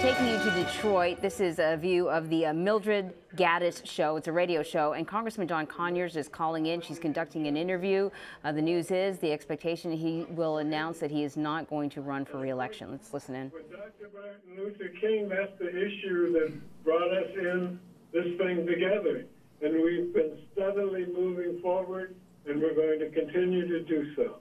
taking you to Detroit. This is a view of the Mildred Gaddis show. It's a radio show, and Congressman John Conyers is calling in. She's conducting an interview. The news is the expectation he will announce that he is not going to run for re-election. Let's listen in. With Dr. Martin Luther King, that's the issue that brought us in this thing together. And we've been steadily moving forward, and we're going to continue to do so.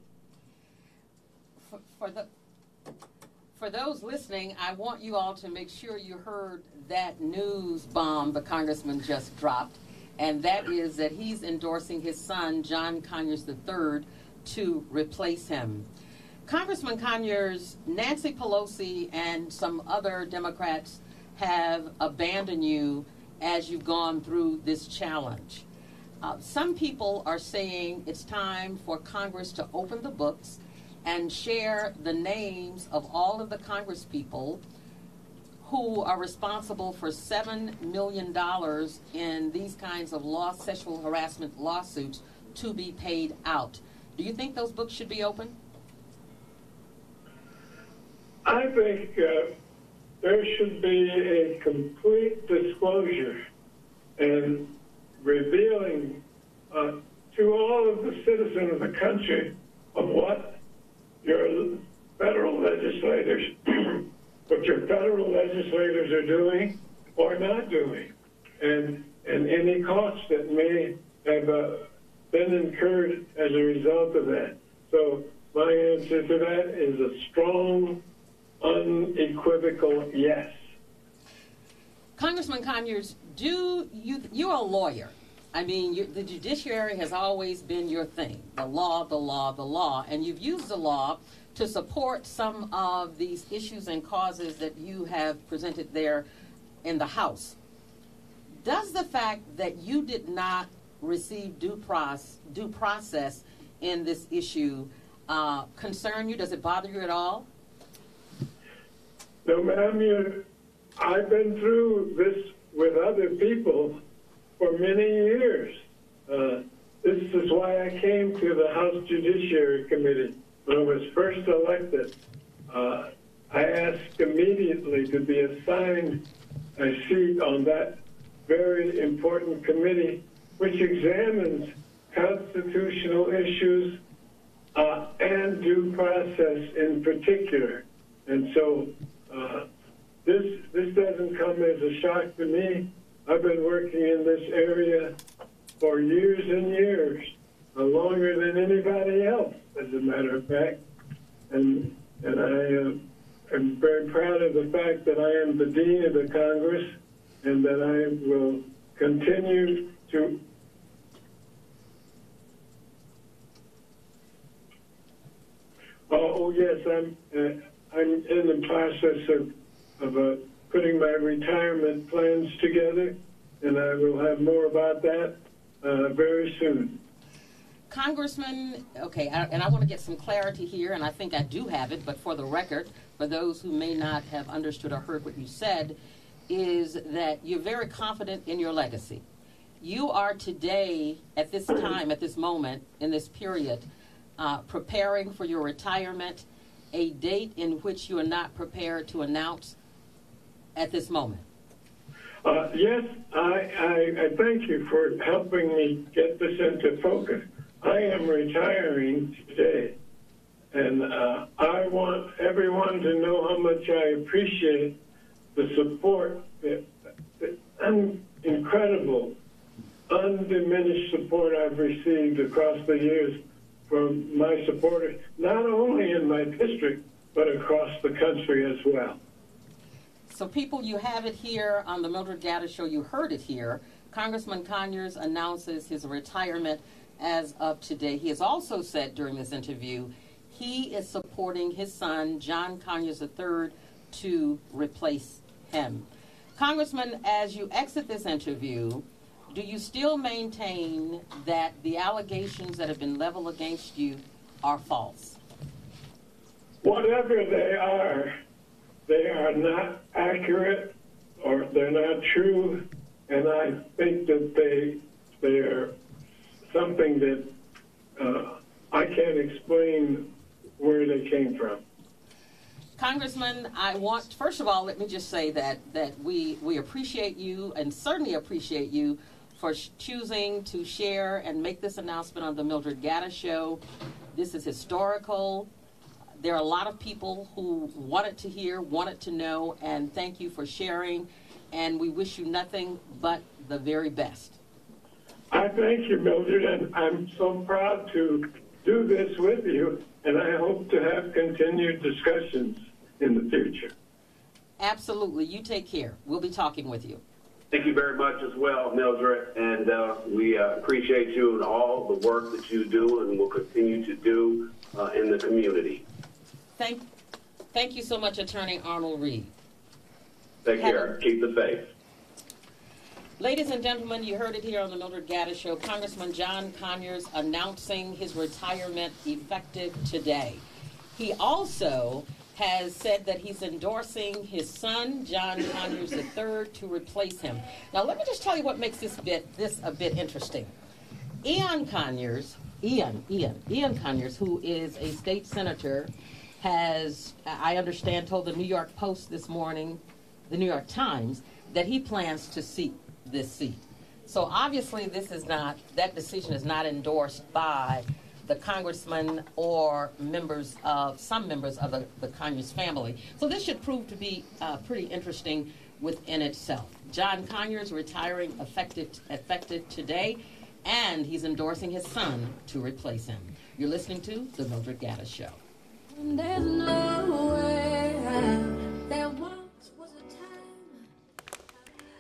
For those listening, I want you all to make sure you heard that news bomb the congressman just dropped, and that is that he's endorsing his son, John Conyers III, to replace him. Congressman Conyers, Nancy Pelosi and some other Democrats have abandoned you as you've gone through this challenge. Some people are saying it's time for Congress to open the books and share the names of all of the congresspeople who are responsible for $7 million in these kinds of sexual harassment lawsuits to be paid out. Do you think those books should be open? I think there should be a complete disclosure and revealing to all of the citizens of the country of what your federal legislators are doing or not doing, and any costs that may have been incurred as a result of that. So my answer to that is a strong, unequivocal yes. Congressman Conyers, you're a lawyer. I mean, the judiciary has always been your thing, the law, the law, the law, and you've used the law to support some of these issues and causes that you have presented there in the House. Does the fact that you did not receive due process in this issue concern you? Does it bother you at all? No, ma'am. I've been through this with other people for many years. This is why I came to the House Judiciary Committee. When I was first elected, I asked immediately to be assigned a seat on that very important committee, which examines constitutional issues and due process in particular. And so this doesn't come as a shock to me. I've been working in this area for years and years, longer than anybody else, as a matter of fact. And I am very proud of the fact that I am the Dean of the Congress and that I will continue to yes, I'm in the process of putting my retirement plans together, and I will have more about that very soon. Congressman, okay, and I want to get some clarity here, and I think I do have it, but for the record, for those who may not have understood or heard what you said, is that you're very confident in your legacy. You are today, at this time, at this moment, in this period, preparing for your retirement, a date in which you are not prepared to announce at this moment. Yes, I thank you for helping me get this into focus. I am retiring today, and I want everyone to know how much I appreciate the support, the incredible, undiminished support I've received across the years from my supporters, not only in my district, but across the country as well. So people, you have it here on the Mildred Gaddis Show. You heard it here. Congressman Conyers announces his retirement as of today. He has also said during this interview he is supporting his son, John Conyers III, to replace him. Congressman, as you exit this interview, do you still maintain that the allegations that have been leveled against you are false? Whatever they are not accurate or they're not true, and I think that they are something that I can't explain where they came from. Congressman, I want, first of all, let me just say that we appreciate you and certainly appreciate you for choosing to share and make this announcement on the Mildred Gaddis Show. This is historical. There are a lot of people who wanted to hear, wanted to know, and thank you for sharing. And we wish you nothing but the very best. I thank you, Mildred, and I'm so proud to do this with you, and I hope to have continued discussions in the future. Absolutely. You take care. We'll be talking with you. Thank you very much as well, Mildred, and we appreciate you and all the work that you do and will continue to do in the community. Thank you so much, Attorney Arnold Reed. Take care. Keep the faith. Ladies and gentlemen, you heard it here on the Mildred Gaddis Show. Congressman John Conyers announcing his retirement effective today. He also has said that he's endorsing his son, John Conyers III, to replace him. Now, let me just tell you what makes this a bit interesting. Ian Conyers, who is a state senator, has, I understand, told the New York Post this morning, the New York Times, that he plans to seek this seat. So obviously this is not, that decision is not endorsed by the congressman or some members of the Conyers family. So this should prove to be pretty interesting within itself. John Conyers retiring effective today, and he's endorsing his son to replace him. You're listening to The Mildred Gaddis Show. There's no way there once was a time.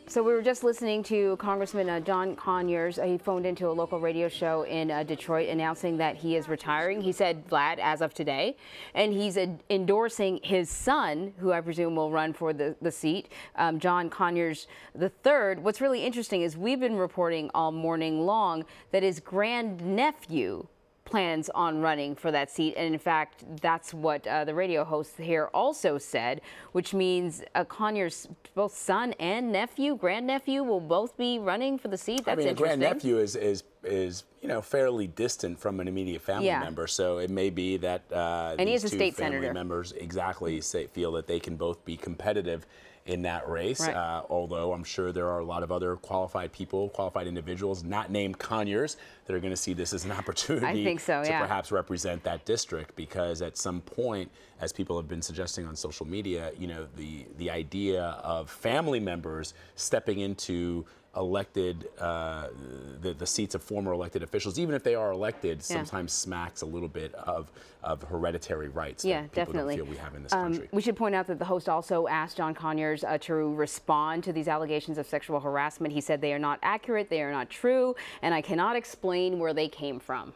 So we were just listening to Congressman John Conyers. He phoned into a local radio show in Detroit announcing that he is retiring. He said, Vlad, as of today, and he's endorsing his son, who I presume will run for the seat, John Conyers III. What's really interesting is we've been reporting all morning long that his grandnephew plans on running for that seat, and in fact that's what the radio host here also said, which means Conyers' both son and grandnephew will both be running for the seat. That's interesting. A grandnephew is you know, fairly distant from an immediate family member, so it may be that and these he is a two state family senator. members feel that they can both be competitive in that race, right. Although I'm sure there are a lot of other qualified individuals not named Conyers that are going to see this as an opportunity I think so, to perhaps represent that district, because at some point, as people have been suggesting on social media, you know, the idea of family members stepping into elected, the seats of former elected officials, even if they are elected, sometimes smacks a little bit of hereditary rights that people definitely don't feel we have in this country. We should point out that the host also asked John Conyers to respond to these allegations of sexual harassment. He said they are not accurate, they are not true, and I cannot explain where they came from.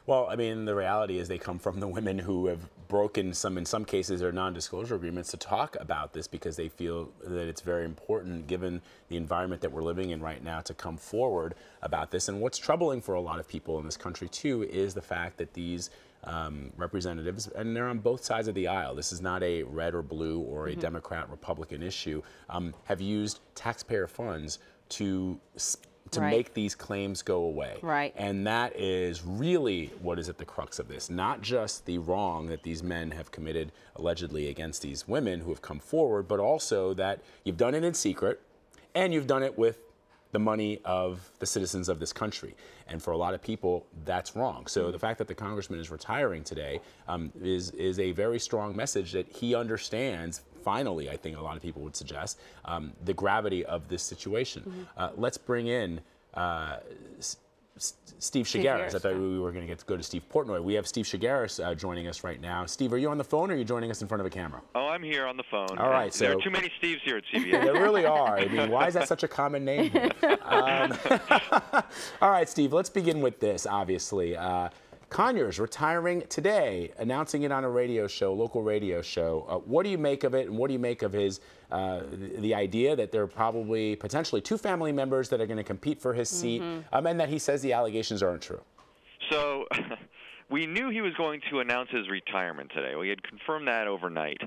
Well, I mean, the reality is they come from the women who have broken in some cases, their non-disclosure agreements to talk about this, because they feel that it's very important, given the environment that we're living in right now, to come forward about this. And what's troubling for a lot of people in this country too is the fact that these representatives, and they're on both sides of the aisle, this is not a red or blue or a Democrat Republican issue, have used taxpayer funds to make these claims go away. Right. And that is really what is at the crux of this. Not just the wrong that these men have committed allegedly against these women who have come forward, but also that you've done it in secret and you've done it with the money of the citizens of this country. And for a lot of people, that's wrong. So the fact that the congressman is retiring today is a very strong message that he understands. Finally, I think a lot of people would suggest, the gravity of this situation. Let's bring in Steve Shigaris. I thought we were going to get to go to Steve Portnoy. We have Steve Shigaris joining us right now. Steve, are you on the phone or are you joining us in front of a camera? Oh, I'm here on the phone. All right. There are too many Steves here at CBS. There really are. I mean, why is that such a common name here? All right, Steve, let's begin with this, obviously. Conyers retiring today, announcing it on a radio show, local radio show. What do you make of it, and what do you make of his the idea that there are probably potentially two family members that are going to compete for his seat, and that he says the allegations aren't true? So we knew he was going to announce his retirement today. We had confirmed that overnight.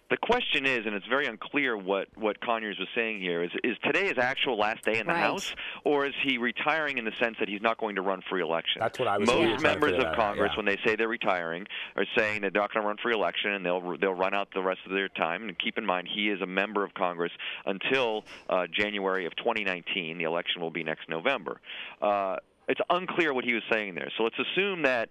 The question is, and it's very unclear what Conyers was saying here, is today his actual last day in the House, or is he retiring in the sense that he's not going to run for re-election? That's what I was Most members of Congress, when they say they're retiring, are saying they're not going to run for re-election, and they'll run out the rest of their time. And keep in mind, he is a member of Congress until January of 2019. The election will be next November. It's unclear what he was saying there. So let's assume that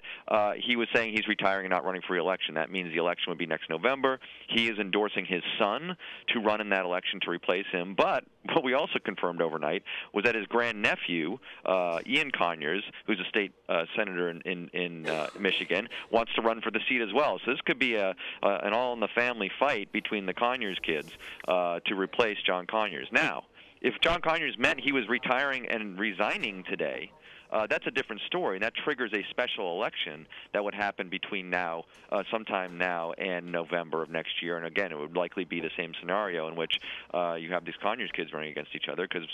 he was saying he's retiring and not running for re-election. That means the election would be next November. He is endorsing his son to run in that election to replace him. But what we also confirmed overnight was that his grandnephew, Ian Conyers, who's a state senator in Michigan, wants to run for the seat as well. So this could be an all-in-the-family fight between the Conyers kids to replace John Conyers. Now, if John Conyers meant he was retiring and resigning today, that's a different story, and that triggers a special election that would happen between sometime now and November of next year. And again, it would likely be the same scenario in which you have these Conyers kids running against each other, because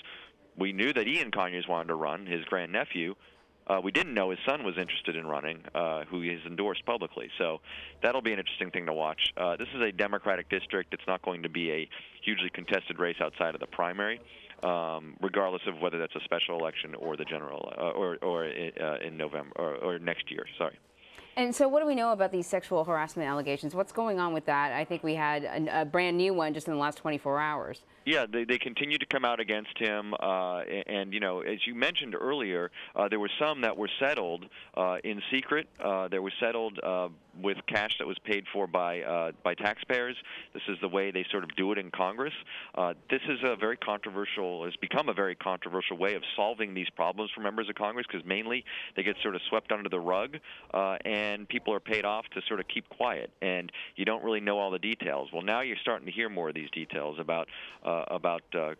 we knew that Ian Conyers wanted to run, his grandnephew. We didn't know his son was interested in running, who he's endorsed publicly. So that'll be an interesting thing to watch. This is a Democratic district. It's not going to be a hugely contested race outside of the primary, regardless of whether that's a special election or the general, or in November or next year. Sorry. And so what do we know about these sexual harassment allegations? What's going on with that? I think we had a brand new one just in the last 24 hours. Yeah, they continue to come out against him, and as you mentioned earlier, there were some that were settled in secret. They were settled with cash that was paid for by taxpayers. This is the way they sort of do it in Congress. This is a very controversial, has become a very controversial way of solving these problems for members of Congress, because mainly they get sort of swept under the rug, and people are paid off to sort of keep quiet, and you don't really know all the details. Well, now you're starting to hear more of these details about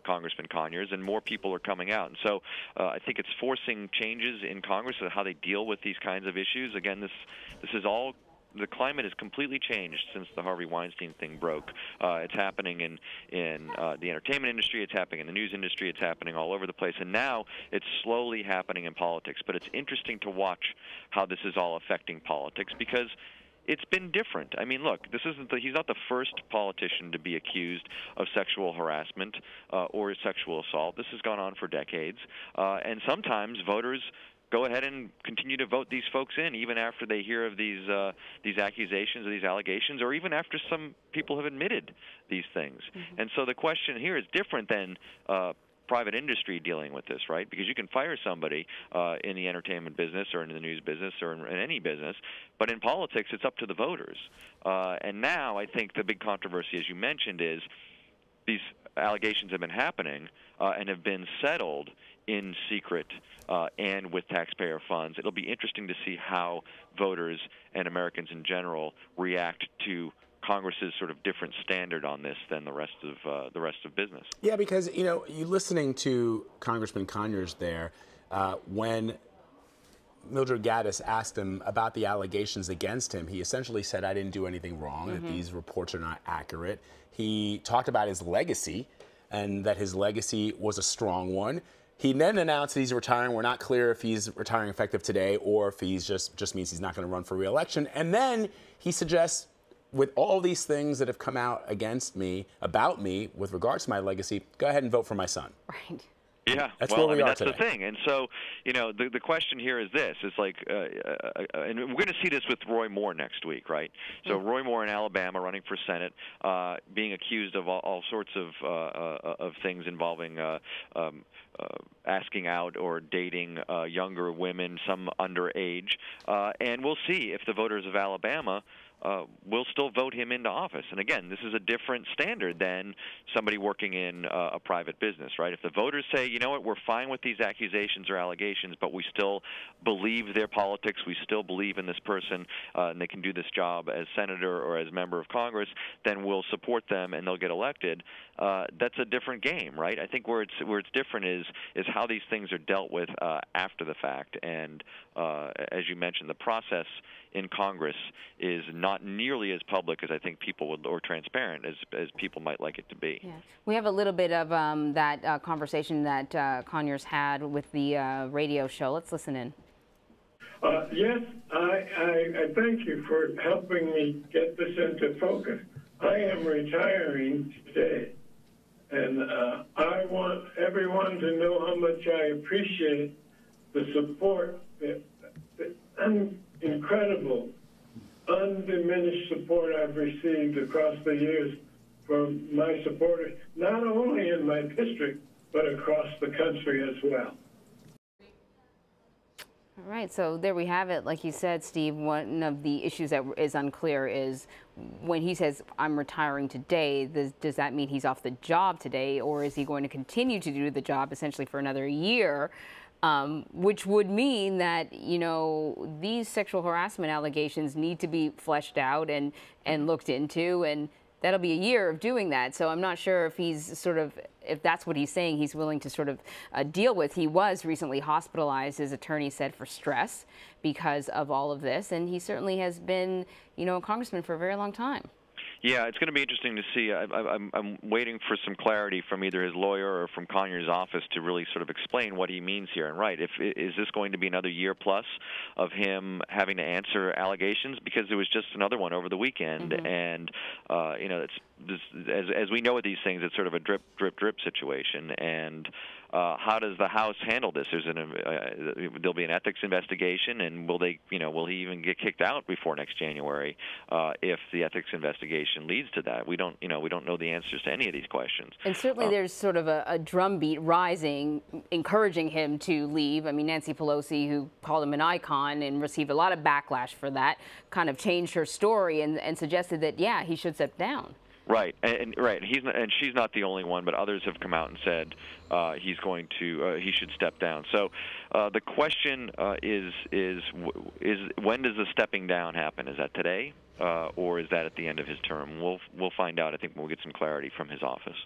Congressman Conyers, and more people are coming out. And so I think it's forcing changes in Congress of how they deal with these kinds of issues. Again, this is all, the climate has completely changed since the Harvey Weinstein thing broke. It's happening in the entertainment industry, it's happening in the news industry, it's happening all over the place, and now it's slowly happening in politics. But it's interesting to watch how this is all affecting politics, because it's been different. I mean, look, he's not the first politician to be accused of sexual harassment or sexual assault. This has gone on for decades, and sometimes voters go ahead and continue to vote these folks in, even after they hear of these accusations or these allegations, or even after some people have admitted these things. Mm-hmm. And so the question here is different than private industry dealing with this, right? Because you can fire somebody in the entertainment business or in the news business or in any business, but in politics it's up to the voters. And now I think the big controversy, as you mentioned, is these allegations have been happening and have been settled in secret and with taxpayer funds. It'll be interesting to see how voters and Americans in general react to Congress's sort of different standard on this than the rest of business. Yeah, because you listening to Congressman Conyers there, when Mildred Gaddis asked him about the allegations against him, he essentially said, "I didn't do anything wrong. Mm-hmm. That these reports are not accurate." He talked about his legacy, and that his legacy was a strong one. He then announced that he's retiring. We're not clear if he's retiring effective today or if he's just means he's not going to run for re-election. And then he suggests, with all these things that have come out against me, about me, with regards to my legacy, go ahead and vote for my son. Right. Yeah, that's well, where we are that's today. The thing. And so, the question here is this. It's like, and we're going to see this with Roy Moore next week, right? So Roy Moore in Alabama running for Senate, being accused of all sorts of things involving asking out or dating younger women, some underage. And we'll see if the voters of Alabama will still vote him into office. And again, this is a different standard than somebody working in a private business, right? If the voters say, you know what, we're fine with these accusations or allegations, but we still believe their politics, we still believe in this person, and they can do this job as senator or as member of Congress, then we'll support them and they'll get elected. That's a different game, right? I think where it's different is how these things are dealt with after the fact. And as you mentioned, the process in Congress is not nearly as public as I think people would, or transparent as people might like it to be. Yeah. We have a little bit of that conversation that Conyers had with the radio show. Let's listen in. Yes, I thank you for helping me get this into focus. I am retiring today, and I want everyone to know how much I appreciate the support, the incredible, undiminished support I've received across the years from my supporters, not only in my district, but across the country as well. All right, so there we have it. Like you said, Steve, one of the issues that is unclear is when he says, I'm retiring today, does that mean he's off the job today, or is he going to continue to do the job essentially for another year? Which would mean that, you know, these sexual harassment allegations need to be fleshed out and looked into, and that'll be a year of doing that. So I'm not sure if he's sort of, if that's what he's saying, he's willing to sort of deal with. He was recently hospitalized, his attorney said, for stress because of all of this. And he certainly has been, you know, a congressman for a very long time. Yeah, it's going to be interesting to see. I'm waiting for some clarity from either his lawyer or from Conyers' office to really sort of explain what he means here. And right, is this going to be another year plus of him having to answer allegations? Because there was just another one over the weekend, and you know, as we know with these things, it's sort of a drip, drip, drip situation. And how does the House handle this? There'll be an ethics investigation, and will he even get kicked out before next January if the ethics investigation leads to that? We don't know the answers to any of these questions. And certainly there's sort of a drumbeat rising, encouraging him to leave. I mean, Nancy Pelosi, who called him an icon and received a lot of backlash for that, kind of changed her story and suggested that, yeah, he should step down. Right, and she's not the only one, but others have come out and said he should step down. So the question is when does the stepping down happen? Is that today, or is that at the end of his term? We'll find out. I think we'll get some clarity from his office.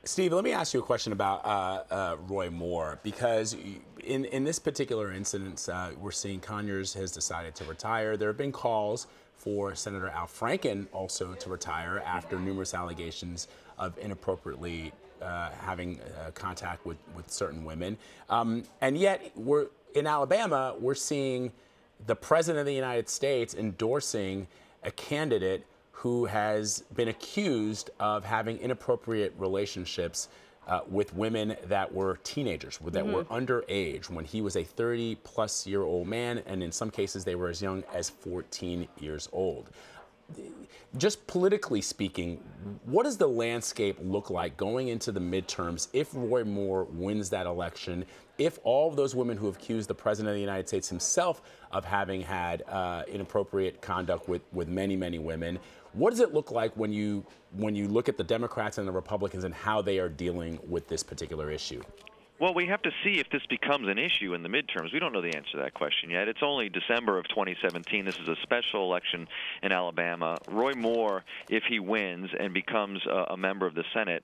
Steve, let me ask you a question about Roy Moore, because in this particular incident, we're seeing Conyers has decided to retire. There have been calls for Senator Al Franken also to retire after numerous allegations of inappropriately having contact with certain women. And yet, in Alabama, we're seeing the President of the United States endorsing a candidate who has been accused of having inappropriate relationships with women that were teenagers, that were underage, when he was a 30-plus-year-old man, and in some cases they were as young as 14 years old. Just politically speaking, what does the landscape look like going into the midterms if Roy Moore wins that election, if all of those women who have accused the President of the United States himself of having had inappropriate conduct with many, many women? What does it look like when you look at the Democrats and the Republicans and how they are dealing with this particular issue? Well, we have to see if this becomes an issue in the midterms. We don't know the answer to that question yet. It's only December of 2017. This is a special election in Alabama. Roy Moore, if he wins and becomes a member of the Senate,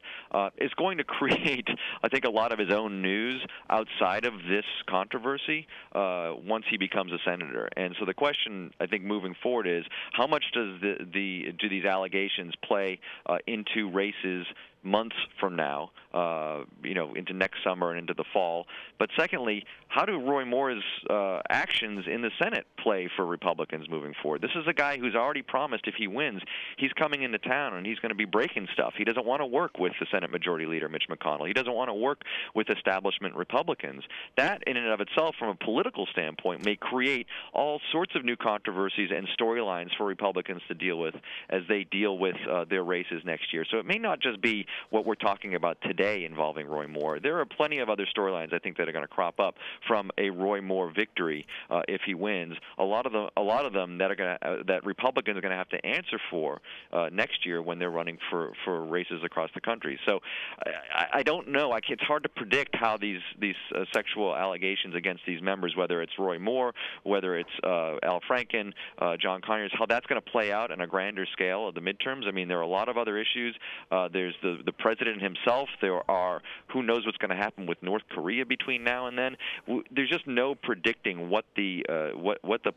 is going to create, I think, a lot of his own news outside of this controversy once he becomes a senator. And so the question, I think, moving forward is how much do these allegations play into races months from now, into next summer and into the fall. But secondly, how do Roy Moore's actions in the Senate play for Republicans moving forward? This is a guy who's already promised if he wins, he's coming into town and he's going to be breaking stuff. He doesn't want to work with the Senate Majority Leader, Mitch McConnell. He doesn't want to work with establishment Republicans. That, in and of itself, from a political standpoint, may create all sorts of new controversies and storylines for Republicans to deal with as they deal with their races next year. So it may not just be what we're talking about today involving Roy Moore. There are plenty of other storylines, I think, that are going to crop up from a Roy Moore victory if he wins. A lot of them that Republicans are going to have to answer for next year when they're running for races across the country. So I don't know. It's hard to predict how these sexual allegations against these members, whether it's Roy Moore, whether it's Al Franken, John Conyers, how that's going to play out on a grander scale of the midterms. I mean, there are a lot of other issues. There's the the president himself. There are who knows what's going to happen with North Korea between now and then. There's just no predicting what the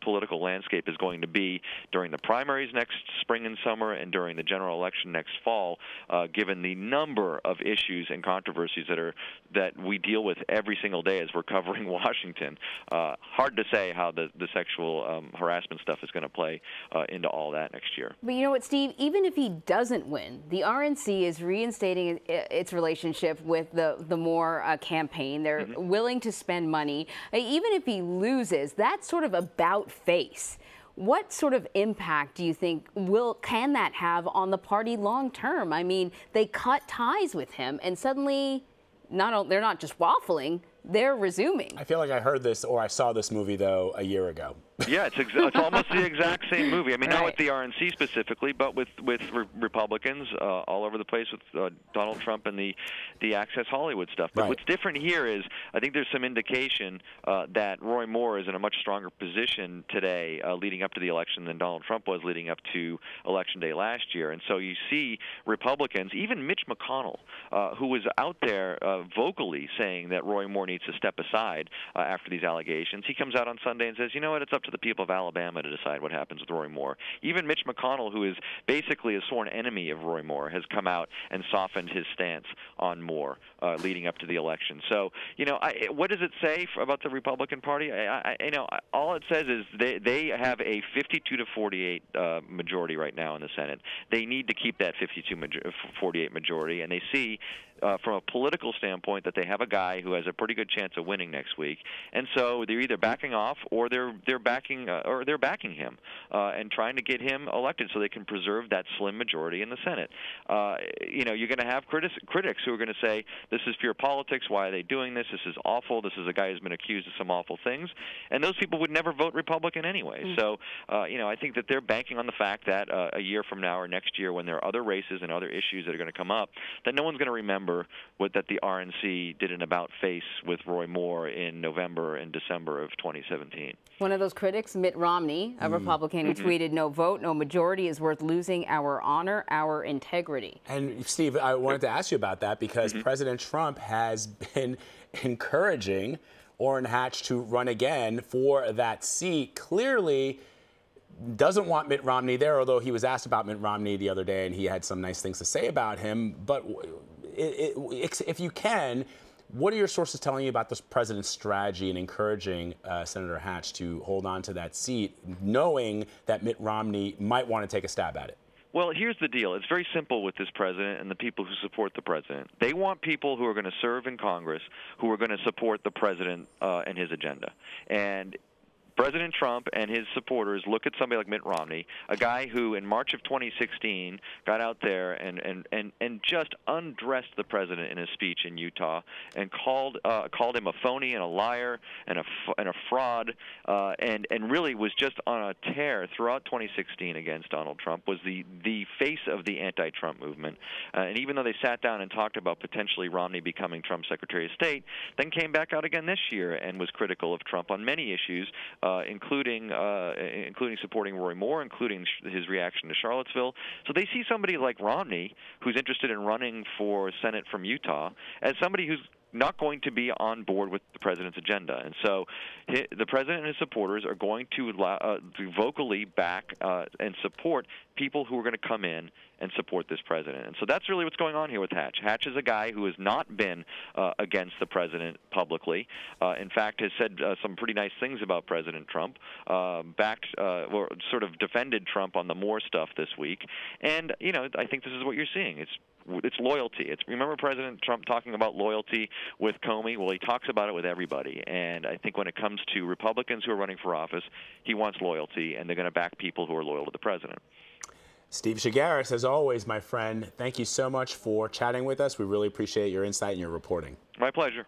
political landscape is going to be during the primaries next spring and summer, and during the general election next fall, given the number of issues and controversies that we deal with every single day as we're covering Washington. Hard to say how the sexual harassment stuff is going to play into all that next year. But you know what, Steve? Even if he doesn't win, the RNC is reinstating its relationship with the Moore campaign. They're willing to spend money. Even if he loses, that's sort of about face. What sort of impact do you think can that have on the party long term? I mean, they cut ties with him, and suddenly, they're not just waffling, they're resuming. I feel like I heard this or I saw this movie, though, a year ago. Yeah, it's almost the exact same movie. I mean, not with the RNC specifically, but with Republicans all over the place with Donald Trump and the Access Hollywood stuff. But what's different here is I think there's some indication that Roy Moore is in a much stronger position today leading up to the election than Donald Trump was leading up to Election Day last year. And so you see Republicans, even Mitch McConnell, who was out there vocally saying that Roy Moore needs to step aside after these allegations. He comes out on Sunday and says, you know what, it's up to the people of Alabama to decide what happens with Roy Moore. Even Mitch McConnell, who is basically a sworn enemy of Roy Moore, has come out and softened his stance on Moore leading up to the election. So, you know, what does it say about the Republican Party? You know, all it says is they have a 52 to 48 majority right now in the Senate. They need to keep that 52-48 majority, and they see from a political standpoint that they have a guy who has a pretty good chance of winning next week, and so they're either backing off or they're backing him and trying to get him elected so they can preserve that slim majority in the Senate. You know, you're going to have critics who are going to say this is pure politics. Why are they doing this? This is awful. This is a guy who's been accused of some awful things, and those people would never vote Republican anyway. So you know, I think that they're banking on the fact that a year from now or next year, when there are other races and other issues that are going to come up, that no one's going to remember that the RNC did an about-face with Roy Moore in November and December of 2017. One of those critics, Mitt Romney, a Republican, who tweeted, "No vote, no majority is worth losing our honor, our integrity." And Steve, I wanted to ask you about that because President Trump has been encouraging Orrin Hatch to run again for that seat. Clearly doesn't want Mitt Romney there, although he was asked about Mitt Romney the other day and he had some nice things to say about him. But if you can, what are your sources telling you about this president's strategy in encouraging Senator Hatch to hold on to that seat, knowing that Mitt Romney might want to take a stab at it? Well, here's the deal. It's very simple with this president and the people who support the president. They want people who are going to serve in Congress, who are going to support the president and his agenda. And President Trump and his supporters look at somebody like Mitt Romney, a guy who in March of 2016 got out there and just undressed the president in his speech in Utah and called him a phony and a liar and a fraud and really was just on a tear throughout 2016 against Donald Trump, was the face of the anti-Trump movement. And even though they sat down and talked about potentially Romney becoming Trump's Secretary of State, then came back out again this year and was critical of Trump on many issues, including supporting Roy Moore, including his reaction to Charlottesville. So they see somebody like Romney, who's interested in running for Senate from Utah, as somebody who's not going to be on board with the president's agenda. And so the president and his supporters are going to vocally back and support people who are going to come in and support this president. And so that's really what's going on here with Hatch. Hatch is a guy who has not been against the president publicly. In fact, has said some pretty nice things about President Trump, backed or sort of defended Trump on the Moore stuff this week. And, you know, I think this is what you're seeing. It's loyalty. Remember President Trump talking about loyalty with Comey? Well, he talks about it with everybody. And I think when it comes to Republicans who are running for office, he wants loyalty, and they're going to back people who are loyal to the president. Steve Shigaris, as always, my friend, thank you so much for chatting with us. We really appreciate your insight and your reporting. My pleasure.